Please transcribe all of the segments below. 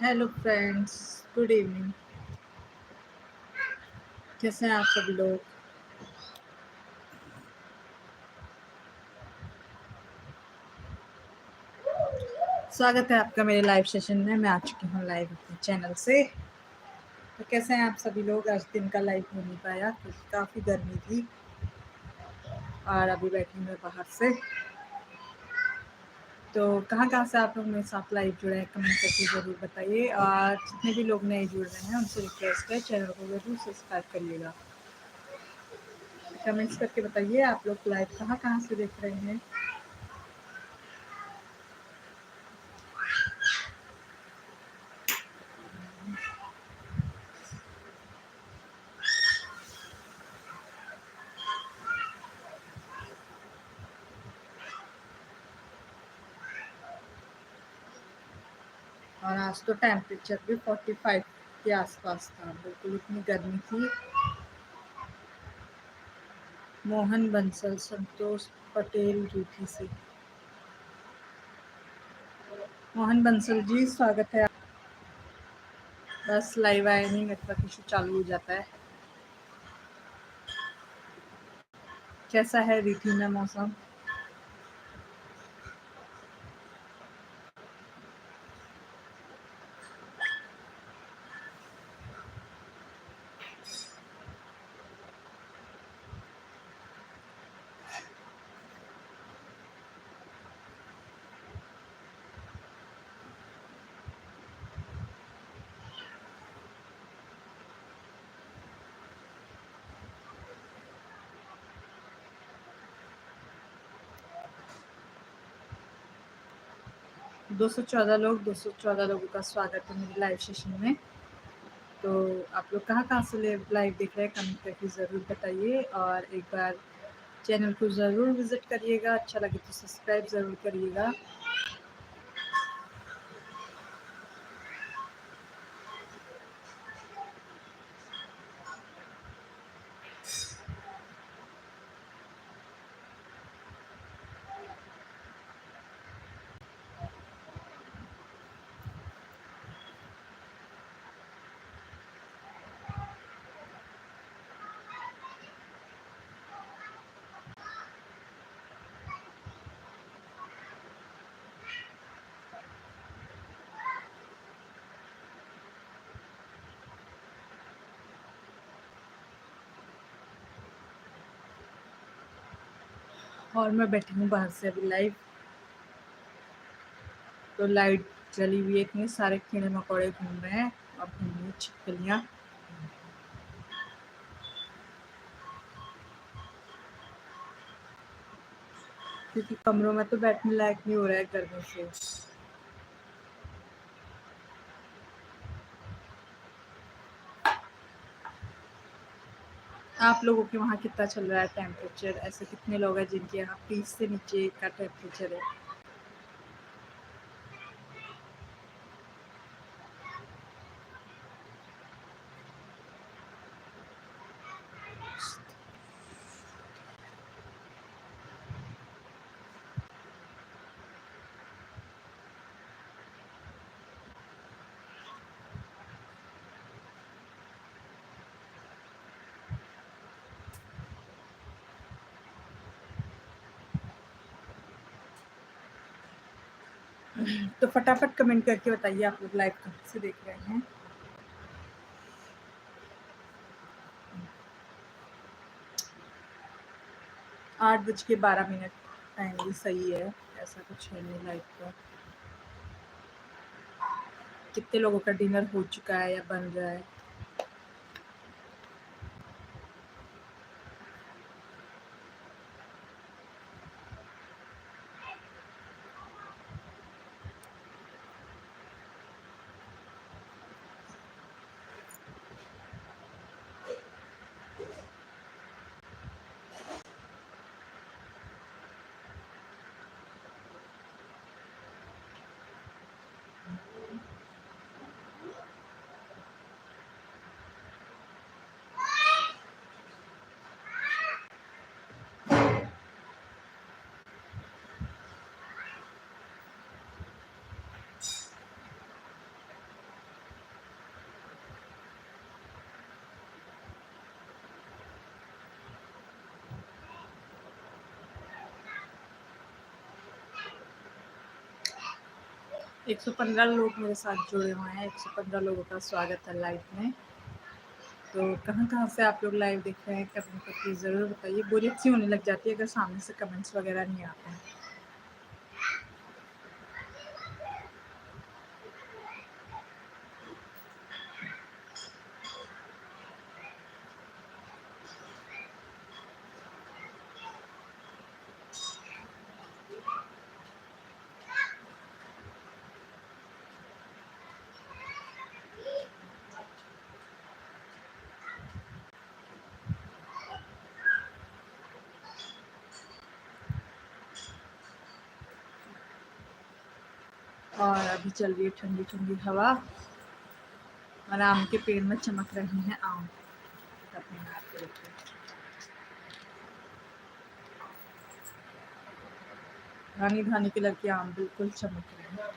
Hello friends, good evening. कैसे हैं आप सभी लोग? स्वागत है आपका मेरे लाइव सेशन में। मैं आ चुकी हूँ लाइव अपने चैनल से। तो कैसे हैं आप सभी लोग? आज दिन का लाइव हो नहीं पाया क्योंकि काफ़ी गर्मी थी और अभी बैठी हूँ मैं बाहर से। तो कहाँ से आप लोग मेरे साथ लाइव जुड़े हैं, कमेंट करके ज़रूर बताइए। और जितने भी लोग नए जुड़ रहे हैं उनसे रिक्वेस्ट है, चैनल को ज़रूर सब्सक्राइब करिएगा। कमेंट्स करके बताइए आप लोग लाइव कहाँ से देख रहे हैं। और आज तो टेम्परेचर भी 45 के आसपास था, बिल्कुल इतनी गर्मी थी। मोहन बंसल, संतोष पटेल ड्यूटी से। मोहन बंसल जी, स्वागत है। बस लाइव आया नहीं, नेटवर्क इशू चालू हो जाता है। कैसा है रीठी में मौसम? दो सौ चौदह लोगों का स्वागत है मेरे लाइव सेशन में। तो आप लोग कहाँ से लाइव देख रहे हैं, कमेंट करके ज़रूर बताइए। और एक बार चैनल को ज़रूर विज़िट करिएगा, अच्छा लगे तो सब्सक्राइब ज़रूर करिएगा। और मैं बैठी हूँ बाहर से अभी लाइव। तो लाइट जली हुई है, इतने सारे कीड़े मकोड़े घूम रहे हैं और घूम रही हैं छिपकलियाँ। क्योंकि कमरों में तो बैठने लायक नहीं हो रहा है गर्मी से। आप लोगों के वहाँ कितना चल रहा है टेम्परेचर? ऐसे कितने लोग हैं जिनके यहाँ 30 से नीचे का टेम्परेचर है? तो फटाफट कमेंट करके बताइए आप लोग लाइव कहाँ से देख रहे हैं। 8:12 टाइम भी सही है, ऐसा कुछ है नहीं लाइव का। कितने लोगों का डिनर हो चुका है या बन रहा है? 115 लोग मेरे साथ जुड़े हुए हैं। 115 लोगों का स्वागत है लाइव में। तो कहाँ-कहाँ से आप लोग लाइव देख रहे हैं, कमेंट करके ज़रूर बताइए। बोरियत सी होने लग जाती है अगर सामने से कमेंट्स वगैरह नहीं आते हैं। और अभी चल रही है ठंडी-ठंडी हवा और आम के पेड़ में चमक रहे हैं आम। अपने हाथ पे रखे। घानी-घानी कलर के आम बिल्कुल चमक रहे हैं।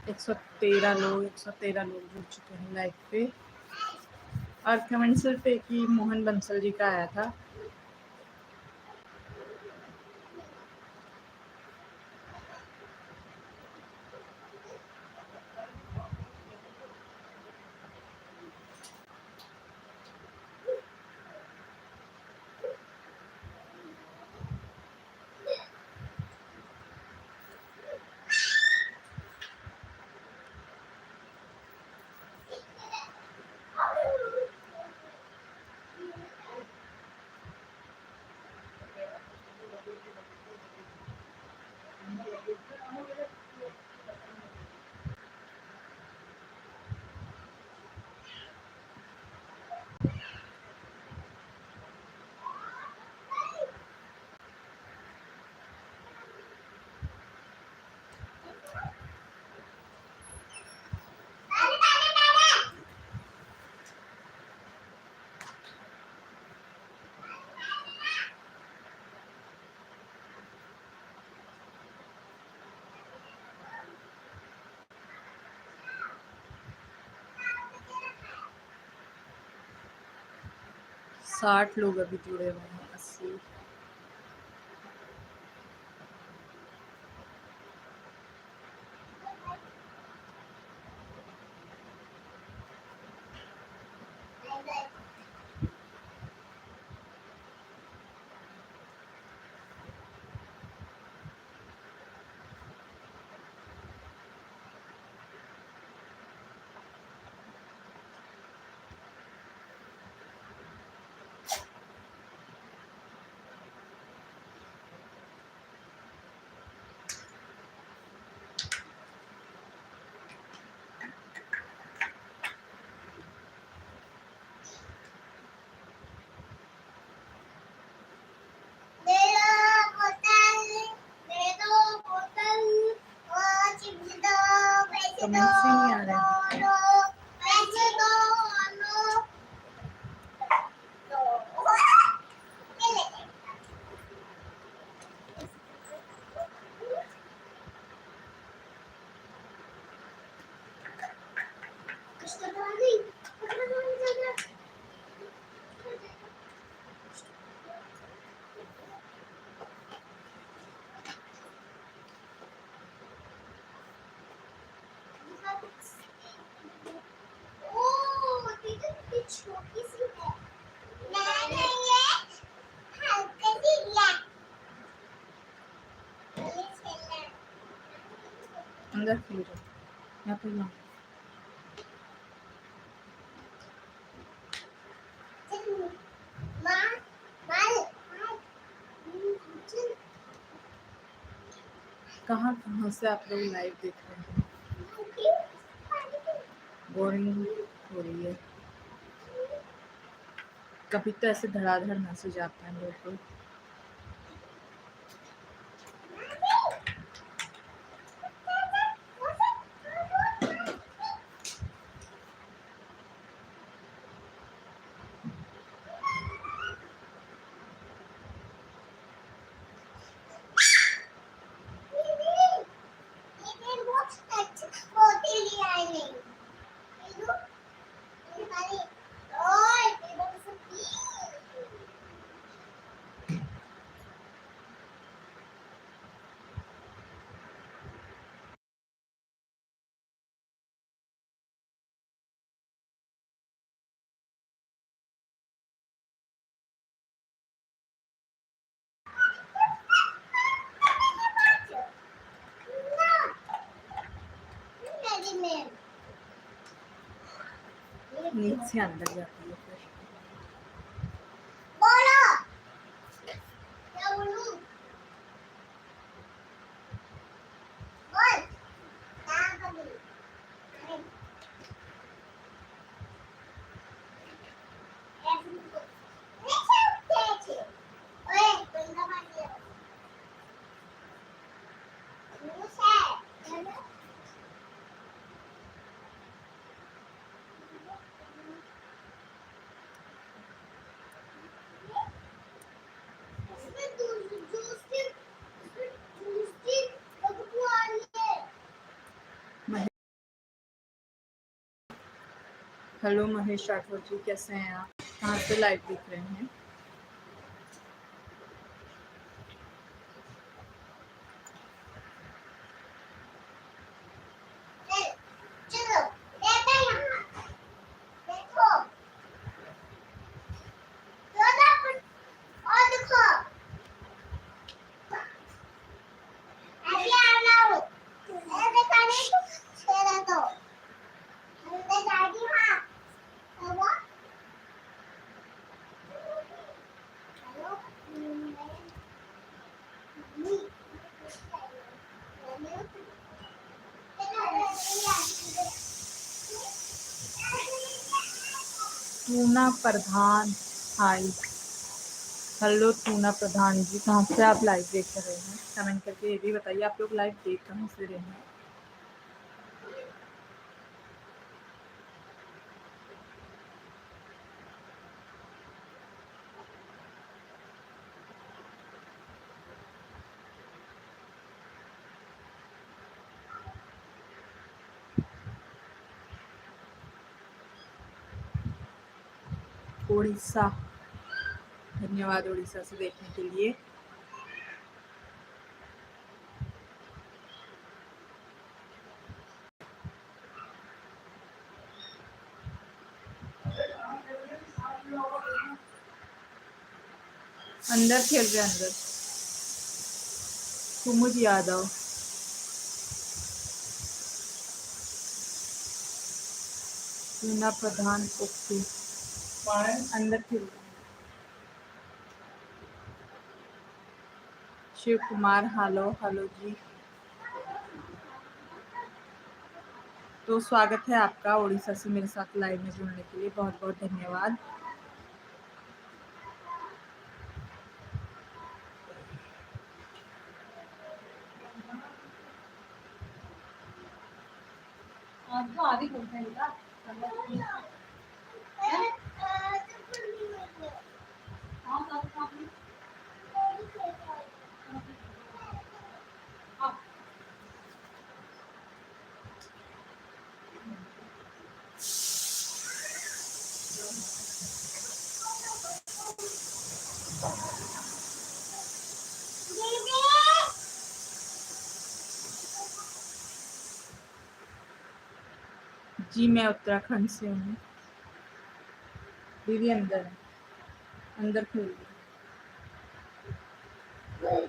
एक 113 लोग जुड़ चुके हैं लाइव पे और कमेंट सिर्फ एक ही मोहन बंसल जी का आया था। साठ लोग अभी जुड़े हुए हैं, 80। कमेंट्स ही नहीं आ रहे हैं। अंदर खेल रहे यहाँ पे ना। कहाँ कहाँ से आप लोग लाइव देख रहे हैं? बोरिंग हो रही है। कभी तो ऐसे धड़ाधड़ मैसेज आते हैं लोग को। नींद से अंदर जाती है फिर। हेलो महेश राठौर जी, कैसे हैं आप? कहाँ से लाइव देख रहे हैं? टूना प्रधान, हाय। हेलो टूना प्रधान जी, कहाँ से आप लाइव देख रहे हैं? कमेंट करके ये भी बताइए आप लोग लाइव देख कहाँ से रहे हैं? उड़ीसा, धन्यवाद उड़ीसा से देखने के लिए। अंदर खेल रहे अंदर। कुमुद यादव, टूना प्रधान, ओके अंदर खेल रहे। शिव कुमार, हेलो हेलो जी। तो स्वागत है आपका उड़ीसा से मेरे साथ लाइव में जुड़ने के लिए, बहुत बहुत धन्यवाद। जी मैं उत्तराखंड से हूँ। दीदी अंदर है, अंदर खेल रही है।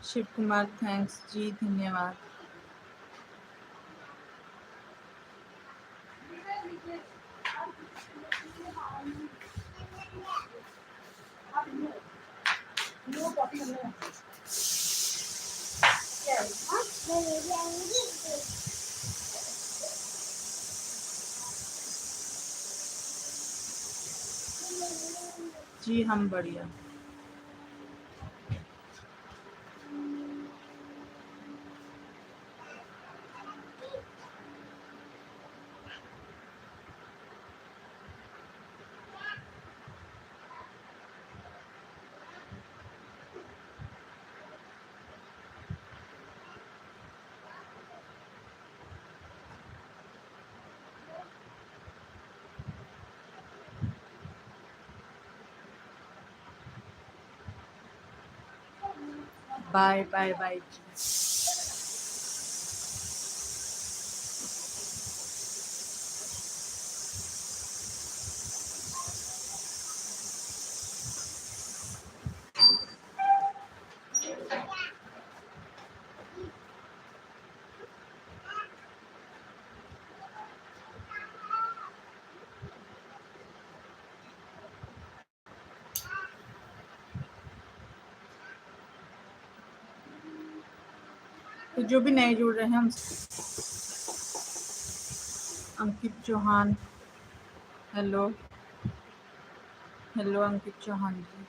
शिव कुमार, थैंक्स जी, धन्यवाद। जी हम बढ़िया। बाय बाय बाय जी। तो जो भी नए जुड़ रहे हैं हम Ankit Chauhan, hello hello Ankit Chauhan ji.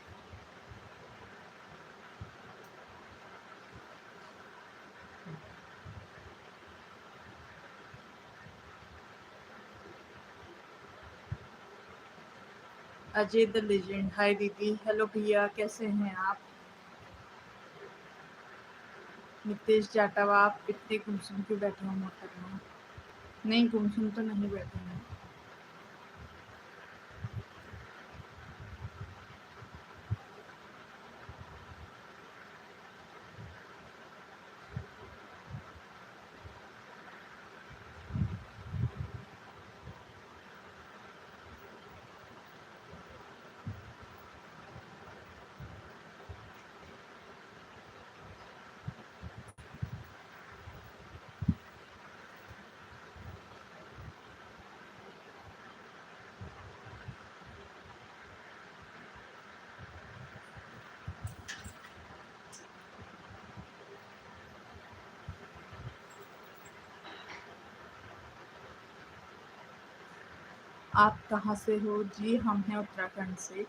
Ajay the legend, hi दीदी, हेलो भैया, कैसे हैं आप? नितेश जाटव, आप इतने गुमसुम क्यों बैठे हो मोहतरमा? नहीं गुमसुम तो नहीं बैठे हैं। आप कहाँ से हो? जी हम हैं उत्तराखंड से।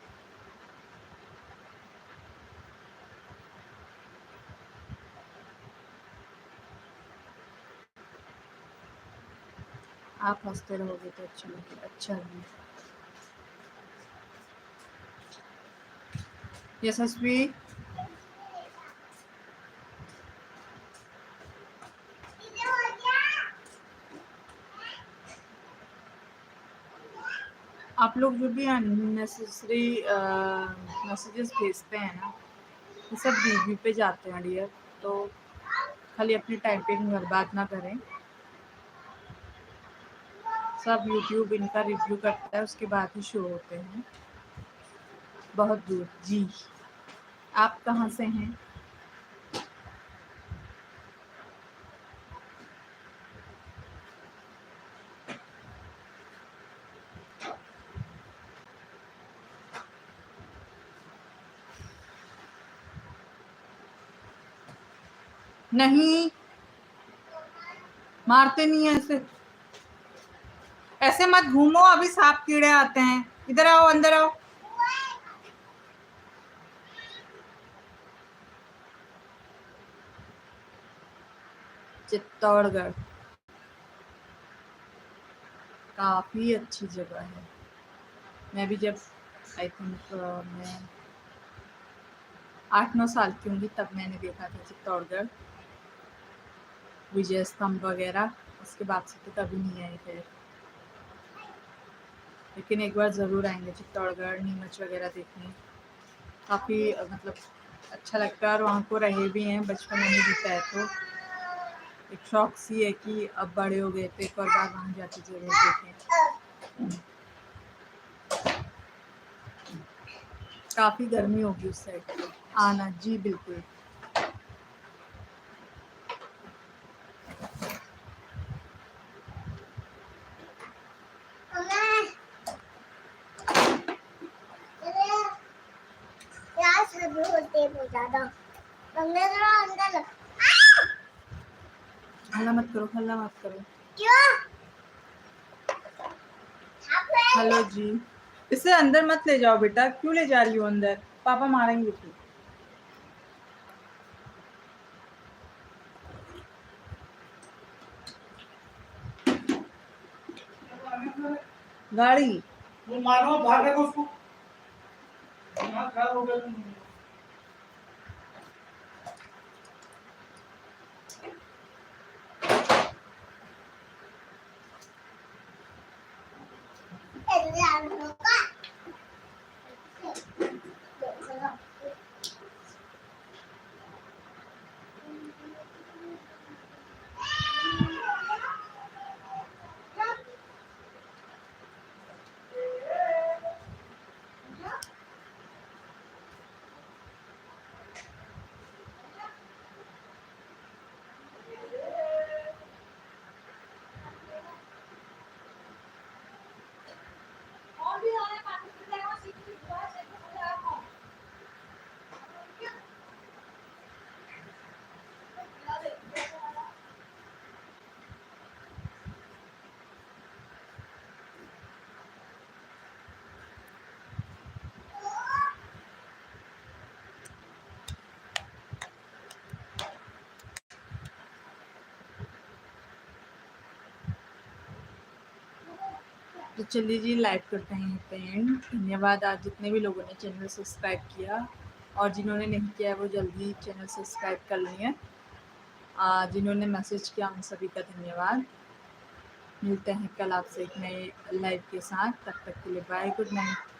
आप हंसते रहोगे तो अच्छा लगेगा। अच्छा जी। यशस्वी, आप लोग जो भी अननेसेसरी मैसेजेस भेजते हैं ना, ये सब बीबी पे जाते हैं डियर, तो खाली अपनी टाइपिंग बर्बाद ना करें। सब यूट्यूब इनका रिव्यू करता है, उसके बाद ही शो होते हैं। बहुत दूर जी। आप कहाँ से हैं? नहीं मारते नहीं है ऐसे, ऐसे मत घूमो, अभी सांप कीड़े आते हैं। इधर आओ, अंदर आओ। चित्तौड़गढ़ काफ़ी अच्छी जगह है। मैं भी जब आई थिंक मैं 8-9 साल की होंगी तब मैंने देखा था चित्तौड़गढ़, विजय स्तंभ वगैरह। उसके बाद से तो कभी नहीं आई फिर, लेकिन एक बार ज़रूर आएंगे चित्तौड़गढ़, नीमच वगैरह देखने। काफ़ी मतलब अच्छा लगता है, और वहाँ को रहे भी हैं, बचपन में बीता है तो एक शौक सी है कि अब बड़े हो गए तो एक और बार वहाँ जाके जरूर देखें। काफ़ी गर्मी होगी उस साइड पे, आना जी बिल्कुल। हल्ला मत करो, हल्ला मत करो। क्यों? हेलो जी, इसे अंदर मत ले जाओ बेटा, क्यों ले जा रही हो अंदर? पापा मारेंगे फिर। गाड़ी वो मारो, भागेगा उसको। दिमाग खराब हो गया तुम। तो चलिए जी, लाइव करते हैं एंड। धन्यवाद आज जितने भी लोगों ने चैनल सब्सक्राइब किया, और जिन्होंने नहीं किया है वो जल्दी चैनल सब्सक्राइब कर लिए। जिन्होंने मैसेज किया उन सभी का धन्यवाद। मिलते हैं कल आपसे एक नए लाइव के साथ, तब तक के लिए बाय, गुड नाइट।